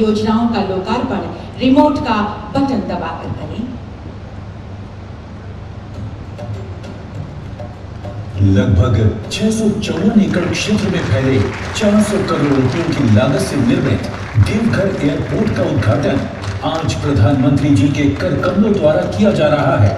योजनाओं का लोकार्पण रिमोट का बटन दबाकर करें। लगभग 654 एकड़ क्षेत्र में फैले 400 करोड़ रुपयों की लागत से निर्मित देवघर एयरपोर्ट का उद्घाटन आज प्रधानमंत्री जी के कर कमलों द्वारा किया जा रहा है।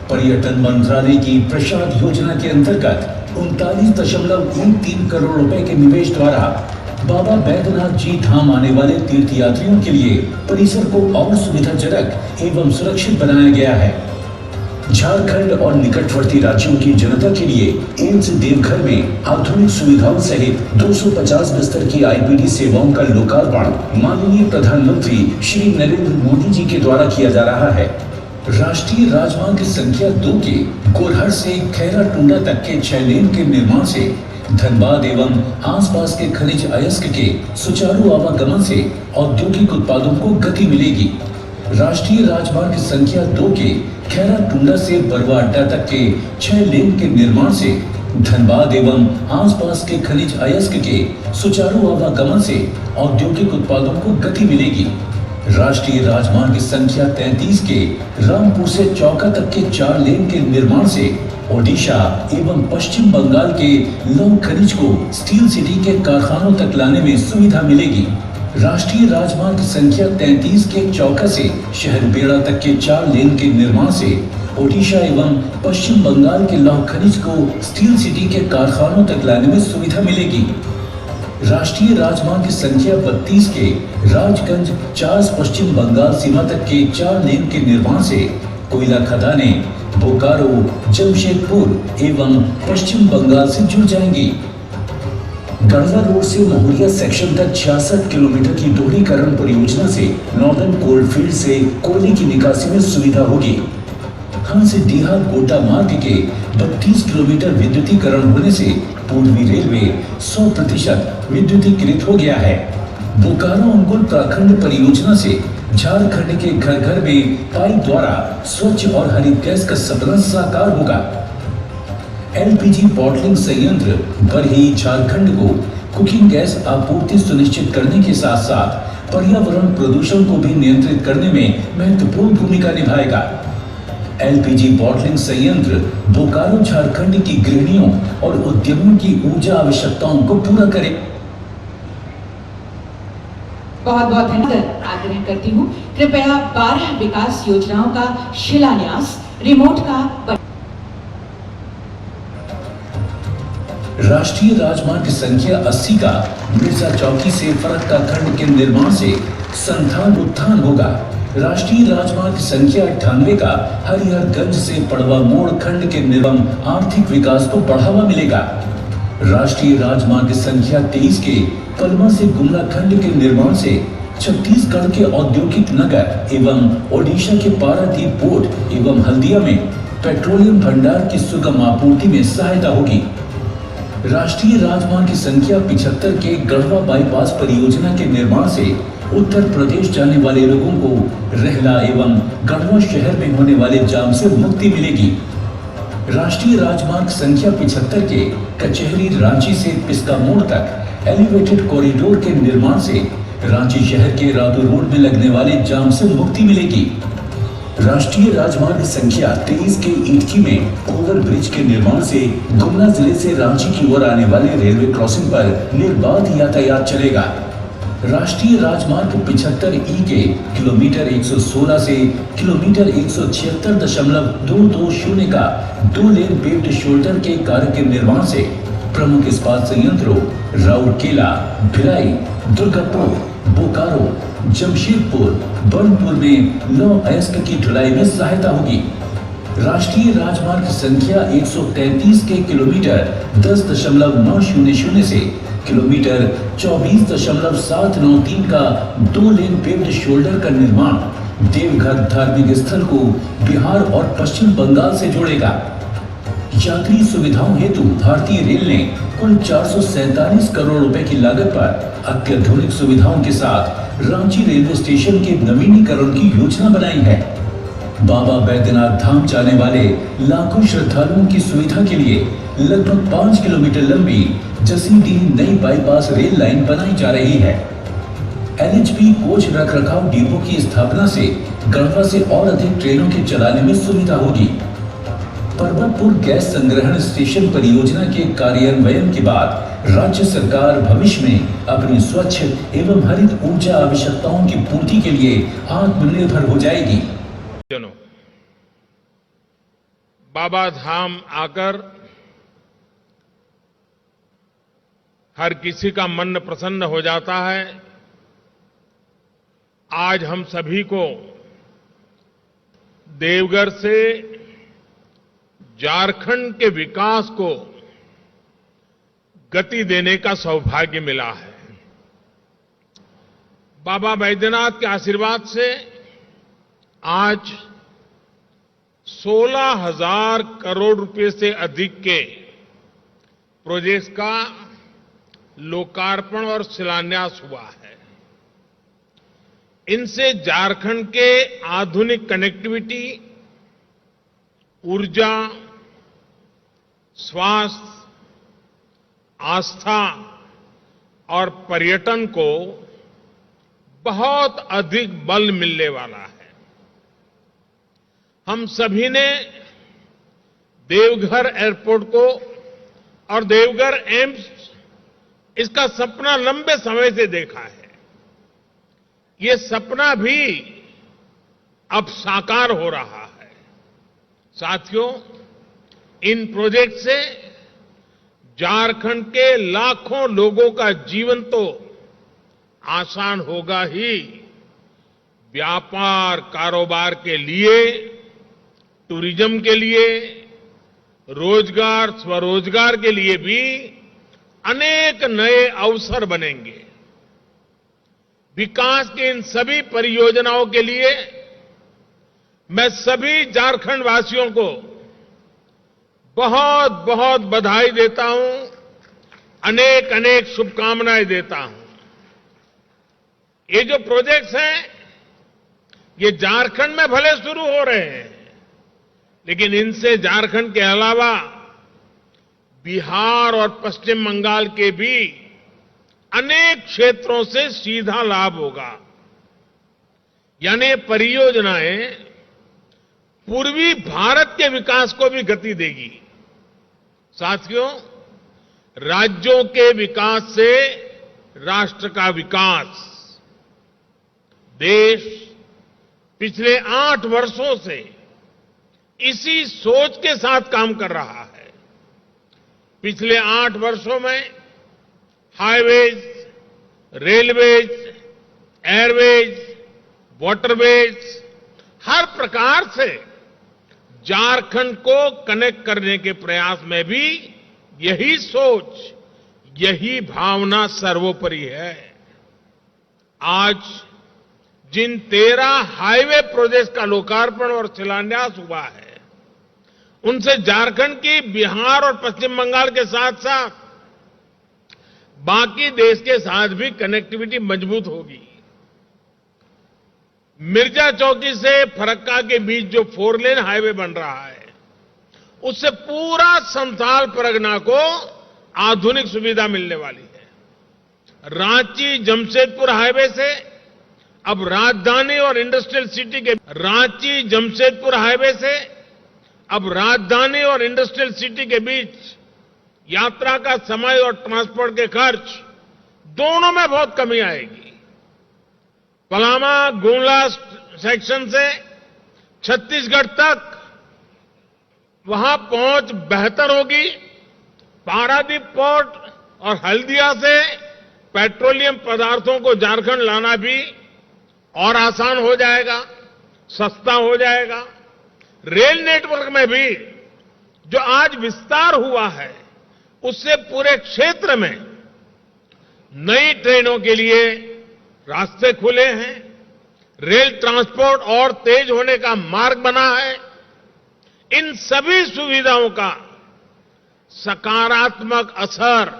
पर्यटन मंत्रालय की प्रसाद योजना के अंतर्गत 39.13 करोड़ रुपए के निवेश द्वारा बाबा बैद्यनाथ जी धाम आने वाले तीर्थयात्रियों के लिए परिसर को और सुविधाजनक एवं सुरक्षित बनाया गया है। झारखंड और निकटवर्ती राज्यों की जनता के लिए एम्स देवघर में आधुनिक सुविधाओं सहित 250 बिस्तर की आईपीडी सेवाओं का लोकार्पण माननीय प्रधानमंत्री श्री नरेंद्र मोदी जी के द्वारा किया जा रहा है। राष्ट्रीय राजमार्ग संख्या 2 के गोरहर से खैरा टूंडा तक के 6 लेन के निर्माण से धनबाद एवं आसपास के खनिज अयस्क के सुचारू आवागमन से औद्योगिक उत्पादों को गति मिलेगी। राष्ट्रीय राजमार्ग संख्या 2 के खैरा टूंडा से बरवा अड्डा तक के 6 लेन के निर्माण से धनबाद एवं आसपास के खनिज अयस्क के सुचारू आवागमन से औद्योगिक उत्पादों को गति मिलेगी। राष्ट्रीय राजमार्ग संख्या 33 के रामपुर से चौका तक के 4 लेन के निर्माण से ओडिशा एवं पश्चिम बंगाल के लौह खनिज को स्टील सिटी के कारखानों तक लाने में सुविधा मिलेगी। राष्ट्रीय राजमार्ग संख्या 33 के चौका से शहर बेड़ा तक के 4 लेन के निर्माण से ओडिशा एवं पश्चिम बंगाल के लौह खनिज को स्टील सिटी के कारखानों तक लाने में सुविधा मिलेगी। राष्ट्रीय राजमार्ग संख्या 32 के राजगंज चास पश्चिम बंगाल सीमा तक के 4 लेन के निर्माण से कोयला खदानें बोकारो, जमशेदपुर एवं पश्चिम बंगाल से जुड़ जाएंगी। गढ़वा रोड से महुरिया सेक्शन तक 66 किलोमीटर की दोहरीकरण परियोजना से नॉर्दर्न कोलफील्ड से कोयले की निकासी में सुविधा होगी। हंसडीहा गोटा मार्ग के 32 किलोमीटर विद्युतीकरण होने से पूर्वी रेलवे 100% विद्युतीकृत हो गया है। बोकारो अंकुल प्राखंड परियोजना से झारखंड के घर घर में पाइप द्वारा स्वच्छ और हरित गैस का सपना साकार होगा। एलपीजी बॉटलिंग संयंत्र बरही झारखंड को कुकिंग गैस आपूर्ति सुनिश्चित करने के साथ साथ पर्यावरण प्रदूषण को भी नियंत्रित करने में महत्वपूर्ण भूमिका निभाएगा। एलपीजी बॉटलिंग संयंत्र बोकारो झारखंड की गृहिणियों और उद्यमियों की ऊर्जा आवश्यकताओं को पूरा करे। बहुत बहुत धन्यवाद आग्रह करती हूँ, कृपया 12 विकास योजनाओं का शिलान्यास रिमोट का बटन। राष्ट्रीय राजमार्ग संख्या 80 का मिर्जा चौकी से फरक्का खंड के निर्माण से संथान उत्थान होगा। राष्ट्रीय राजमार्ग संख्या 98 का हरिहरगंज से पड़वा मोड़ खंड के निर्माण आर्थिक विकास को बढ़ावा मिलेगा। राष्ट्रीय राजमार्ग संख्या 23 के पलमा से गुमला खंड के निर्माण से छत्तीसगढ़ के औद्योगिक नगर एवं ओडिशा के पारादीप पोर्ट एवं हल्दिया में पेट्रोलियम भंडार की सुगम आपूर्ति में सहायता होगी। राष्ट्रीय राजमार्ग संख्या 75 के गढ़वा बाईपास परियोजना के निर्माण से उत्तर प्रदेश जाने वाले लोगों को रहला एवं गढ़वा शहर में होने वाले जाम से मुक्ति मिलेगी। राष्ट्रीय राजमार्ग संख्या 75 के कचहरी रांची से पिस्का मोड़ तक एलिवेटेड कॉरिडोर के निर्माण से रांची शहर के रातू रोड में लगने वाले जाम से मुक्ति मिलेगी। राष्ट्रीय राजमार्ग संख्या 23 के इटकी में ओवर ब्रिज के निर्माण से गुमला जिले से रांची की ओर आने वाले रेलवे क्रॉसिंग पर निर्बाध यातायात चलेगा। राष्ट्रीय राजमार्ग 75 ई के किलोमीटर 116 से किलोमीटर 176.220 का 2 लेन पेव्ड शोल्डर के कार्य के निर्माण से प्रमुख इस्पात संयंत्रों राउरकेला, भिलाई, दुर्गापुर, बोकारो, जमशेदपुर, बर्नपुर में लौह अयस्क की ढुलाई में सहायता होगी। राष्ट्रीय राजमार्ग संख्या 133 के किलोमीटर 10.900 से किलोमीटर 24.793 का 2 लेन पेव्ड शोल्डर का निर्माण देवघर धार्मिक स्थल को बिहार और पश्चिम बंगाल से जोड़ेगा। यात्री सुविधाओं हेतु भारतीय रेल ने कुल 447 करोड़ रुपए की लागत पर अत्याधुनिक सुविधाओं के साथ रांची रेलवे स्टेशन के नवीनीकरण की योजना बनाई है। बाबा बैद्यनाथ धाम जाने वाले लाखों श्रद्धालुओं की सुविधा के लिए लगभग 5 किलोमीटर लंबी जसीडीह नई बाईपास रेल लाइन बनाई जा रही है। एलएचबी कोच रखरखाव डिपो की स्थापना से गढ़वा से और अधिक ट्रेनों के चलाने में सुविधा होगी। पर्वतपुर गैस संग्रहण स्टेशन परियोजना के कार्यान्वयन के बाद राज्य सरकार भविष्य में अपनी स्वच्छ एवं हरित ऊर्जा आवश्यकताओं की पूर्ति के लिए आत्मनिर्भर हो जाएगी। बाबा धाम आकर हर किसी का मन प्रसन्न हो जाता है। आज हम सभी को देवघर से झारखंड के विकास को गति देने का सौभाग्य मिला है। बाबा बैद्यनाथ के आशीर्वाद से आज 16,000 करोड़ रुपए से अधिक के प्रोजेक्ट्स का लोकार्पण और शिलान्यास हुआ है। इनसे झारखंड के आधुनिक कनेक्टिविटी, ऊर्जा, स्वास्थ्य, आस्था और पर्यटन को बहुत अधिक बल मिलने वाला है। हम सभी ने देवघर एयरपोर्ट को और देवघर एम्स इसका सपना लंबे समय से देखा है। ये सपना भी अब साकार हो रहा है। साथियों, इन प्रोजेक्ट से झारखंड के लाखों लोगों का जीवन तो आसान होगा ही, व्यापार कारोबार के लिए, टूरिज्म के लिए, रोजगार स्वरोजगार के लिए भी अनेक नए अवसर बनेंगे। विकास की इन सभी परियोजनाओं के लिए मैं सभी झारखंड वासियों को बहुत बहुत बधाई देता हूं, अनेक अनेक शुभकामनाएं देता हूं। ये जो प्रोजेक्ट्स हैं, ये झारखंड में भले शुरू हो रहे हैं, लेकिन इनसे झारखंड के अलावा बिहार और पश्चिम बंगाल के भी अनेक क्षेत्रों से सीधा लाभ होगा। यानी ये परियोजनाएं पूर्वी भारत के विकास को भी गति देगी। साथियों, राज्यों के विकास से राष्ट्र का विकास, देश पिछले 8 वर्षों से इसी सोच के साथ काम कर रहा है। पिछले 8 वर्षों में हाईवेज, रेलवेज, एयरवेज, वाटरवेज, हर प्रकार से झारखंड को कनेक्ट करने के प्रयास में भी यही सोच, यही भावना सर्वोपरि है। आज जिन 13 हाईवे प्रोजेक्ट्स का लोकार्पण और शिलान्यास हुआ है, उनसे झारखंड की बिहार और पश्चिम बंगाल के साथ साथ बाकी देश के साथ भी कनेक्टिविटी मजबूत होगी। मिर्जा चौकी से फरक्का के बीच जो 4 लेन हाईवे बन रहा है, उससे पूरा संथाल परगना को आधुनिक सुविधा मिलने वाली है। रांची जमशेदपुर हाईवे से अब राजधानी और इंडस्ट्रियल सिटी के रांची जमशेदपुर हाईवे से अब राजधानी और इंडस्ट्रियल सिटी के बीच यात्रा का समय और ट्रांसपोर्ट के खर्च दोनों में बहुत कमी आएगी। पलामा गुंडला सेक्शन से छत्तीसगढ़ तक वहां पहुंच बेहतर होगी। पारादीप पोर्ट और हल्दिया से पेट्रोलियम पदार्थों को झारखंड लाना भी और आसान हो जाएगा, सस्ता हो जाएगा। रेल नेटवर्क में भी जो आज विस्तार हुआ है, उससे पूरे क्षेत्र में नई ट्रेनों के लिए रास्ते खुले हैं। रेल ट्रांसपोर्ट और तेज होने का मार्ग बना है। इन सभी सुविधाओं का सकारात्मक असर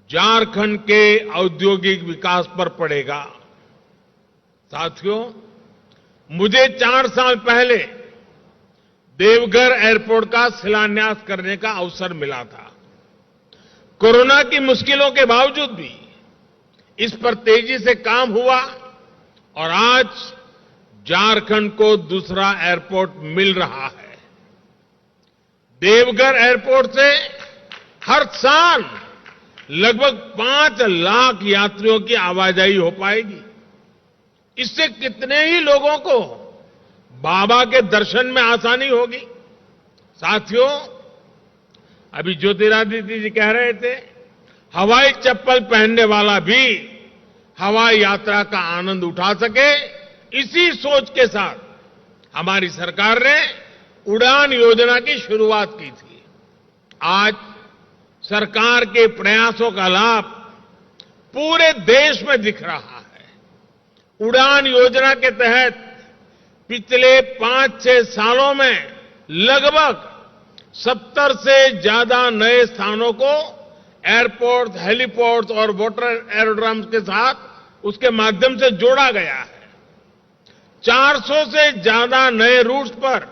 झारखंड के औद्योगिक विकास पर पड़ेगा। साथियों, मुझे 4 साल पहले देवघर एयरपोर्ट का शिलान्यास करने का अवसर मिला था। कोरोना की मुश्किलों के बावजूद भी इस पर तेजी से काम हुआ और आज झारखंड को दूसरा एयरपोर्ट मिल रहा है। देवघर एयरपोर्ट से हर साल लगभग 5 लाख यात्रियों की आवाजाही हो पाएगी। इससे कितने ही लोगों को बाबा के दर्शन में आसानी होगी। साथियों, अभी ज्योतिरादित्य जी कह रहे थे, हवाई चप्पल पहनने वाला भी हवाई यात्रा का आनंद उठा सके, इसी सोच के साथ हमारी सरकार ने उड़ान योजना की शुरुआत की थी। आज सरकार के प्रयासों का लाभ पूरे देश में दिख रहा है। उड़ान योजना के तहत पिछले 5-6 सालों में लगभग 70 से ज्यादा नए स्थानों को एयरपोर्ट, हेलीपोर्ट और वाटर एरोड्रम्स के साथ उसके माध्यम से जोड़ा गया है। 400 से ज्यादा नए रूट्स पर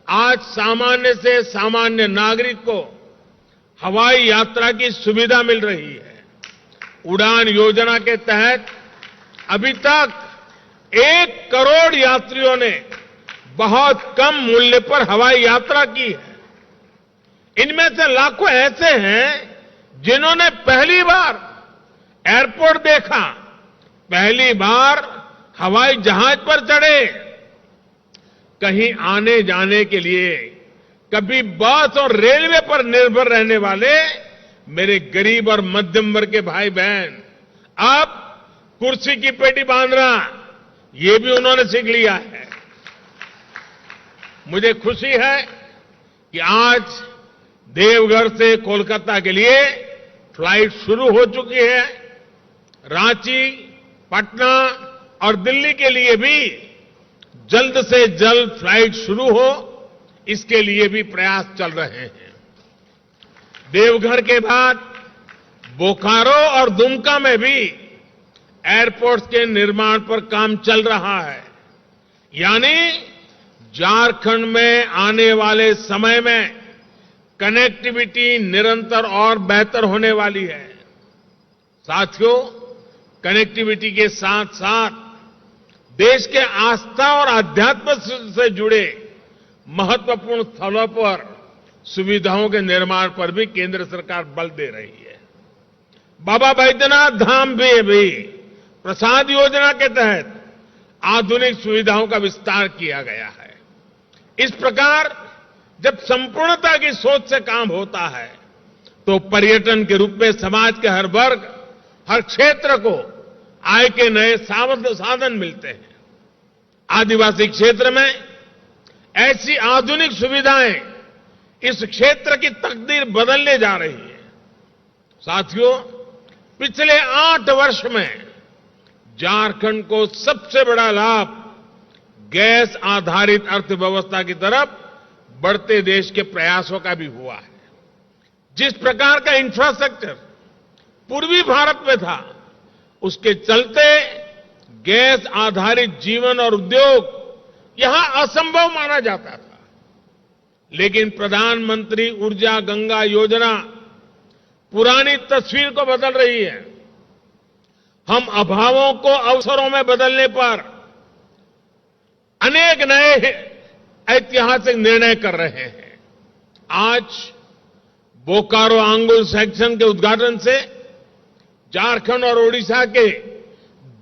आज सामान्य से सामान्य नागरिक को हवाई यात्रा की सुविधा मिल रही है। उड़ान योजना के तहत अभी तक 1 करोड़ यात्रियों ने बहुत कम मूल्य पर हवाई यात्रा की है। इनमें से लाखों ऐसे हैं जिन्होंने पहली बार एयरपोर्ट देखा, पहली बार हवाई जहाज पर चढ़े। कहीं आने जाने के लिए कभी बस और रेलवे पर निर्भर रहने वाले मेरे गरीब और मध्यम वर्ग के भाई बहन अब कुर्सी की पेटी बांधना ये भी उन्होंने सीख लिया है। मुझे खुशी है कि आज देवघर से कोलकाता के लिए फ्लाइट शुरू हो चुकी है। रांची, पटना और दिल्ली के लिए भी जल्द से जल्द फ्लाइट शुरू हो, इसके लिए भी प्रयास चल रहे हैं। देवघर के बाद बोकारो और दुमका में भी एयरपोर्ट्स के निर्माण पर काम चल रहा है। यानी झारखंड में आने वाले समय में कनेक्टिविटी निरंतर और बेहतर होने वाली है। साथियों, कनेक्टिविटी के साथ साथ देश के आस्था और आध्यात्म से जुड़े महत्वपूर्ण स्थलों पर सुविधाओं के निर्माण पर भी केंद्र सरकार बल दे रही है। बाबा बैद्यनाथ धाम भी प्रसाद योजना के तहत आधुनिक सुविधाओं का विस्तार किया गया है। इस प्रकार जब संपूर्णता की सोच से काम होता है तो पर्यटन के रूप में समाज के हर वर्ग, हर क्षेत्र को आय के नए साधन मिलते हैं। आदिवासी क्षेत्र में ऐसी आधुनिक सुविधाएं इस क्षेत्र की तकदीर बदलने जा रही है। साथियों, पिछले 8 वर्ष में झारखंड को सबसे बड़ा लाभ गैस आधारित अर्थव्यवस्था की तरफ बढ़ते देश के प्रयासों का भी हुआ है। जिस प्रकार का इंफ्रास्ट्रक्चर पूर्वी भारत में था, उसके चलते गैस आधारित जीवन और उद्योग यहां असंभव माना जाता था। लेकिन प्रधानमंत्री ऊर्जा गंगा योजना पुरानी तस्वीर को बदल रही है। हम अभावों को अवसरों में बदलने पर अनेक नए ऐतिहासिक निर्णय कर रहे हैं। आज बोकारो आंगुल सेक्शन के उद्घाटन से झारखंड और ओडिशा के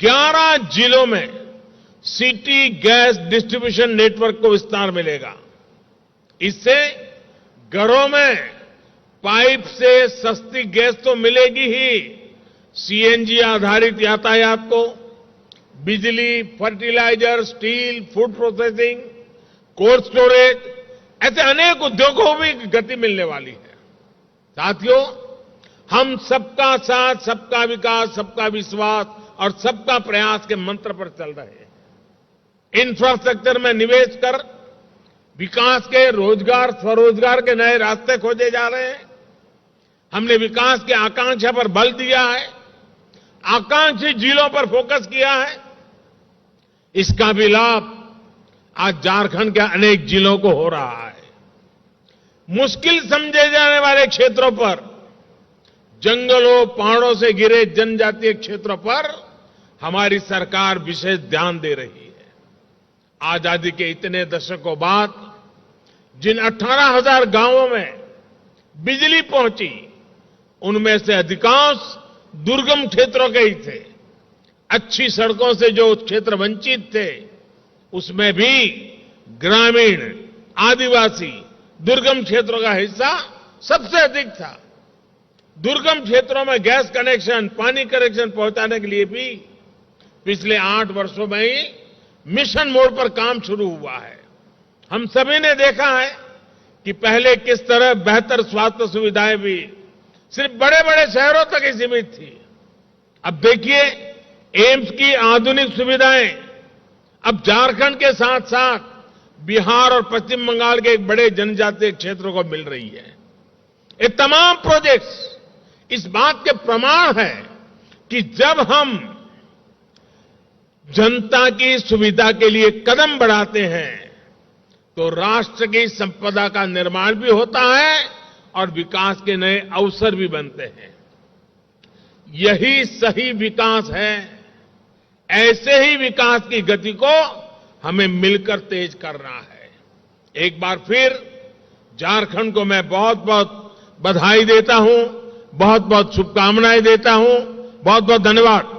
11 जिलों में सिटी गैस डिस्ट्रीब्यूशन नेटवर्क को विस्तार मिलेगा। इससे घरों में पाइप से सस्ती गैस तो मिलेगी ही, सीएनजी आधारित यातायात को, बिजली, fertiliser, steel, food processing, cold storage, ऐसे अनेक उद्योगों को भी गति मिलने वाली है। साथियों, हम सबका साथ, सबका विकास, सबका विश्वास और सबका प्रयास के मंत्र पर चल रहे हैं। इंफ्रास्ट्रक्चर में निवेश कर विकास के रोजगार, स्वरोजगार के नए रास्ते खोजे जा रहे हैं। हमने विकास की आकांक्षा पर बल दिया है, आकांक्षी जिलों पर फोकस किया है। इसका भी लाभ आज झारखंड के अनेक जिलों को हो रहा है। मुश्किल समझे जाने वाले क्षेत्रों पर जंगलों पहाड़ों से घिरे जनजातीय क्षेत्रों पर हमारी सरकार विशेष ध्यान दे रही है। आजादी के इतने दशकों बाद जिन 18,000 गांवों में बिजली पहुंची, उनमें से अधिकांश दुर्गम क्षेत्रों के ही थे। अच्छी सड़कों से जो क्षेत्र वंचित थे, उसमें भी ग्रामीण, आदिवासी, दुर्गम क्षेत्रों का हिस्सा सबसे अधिक था। दुर्गम क्षेत्रों में गैस कनेक्शन, पानी कनेक्शन पहुंचाने के लिए भी पिछले 8 वर्षों में ही मिशन मोड पर काम शुरू हुआ है। हम सभी ने देखा है कि पहले किस तरह बेहतर स्वास्थ्य सुविधाएं भी सिर्फ बड़े बड़े शहरों तक ही सीमित थी। अब देखिए, एम्स की आधुनिक सुविधाएं अब झारखंड के साथ साथ बिहार और पश्चिम बंगाल के एक बड़े जनजातीय क्षेत्रों को मिल रही है। ये तमाम प्रोजेक्ट्स इस बात के प्रमाण है कि जब हम जनता की सुविधा के लिए कदम बढ़ाते हैं तो राष्ट्र की संपदा का निर्माण भी होता है और विकास के नए अवसर भी बनते हैं। यही सही विकास है। ऐसे ही विकास की गति को हमें मिलकर तेज करना है। एक बार फिर झारखंड को मैं बहुत बहुत बधाई देता हूं, बहुत बहुत शुभकामनाएं देता हूं। बहुत बहुत धन्यवाद।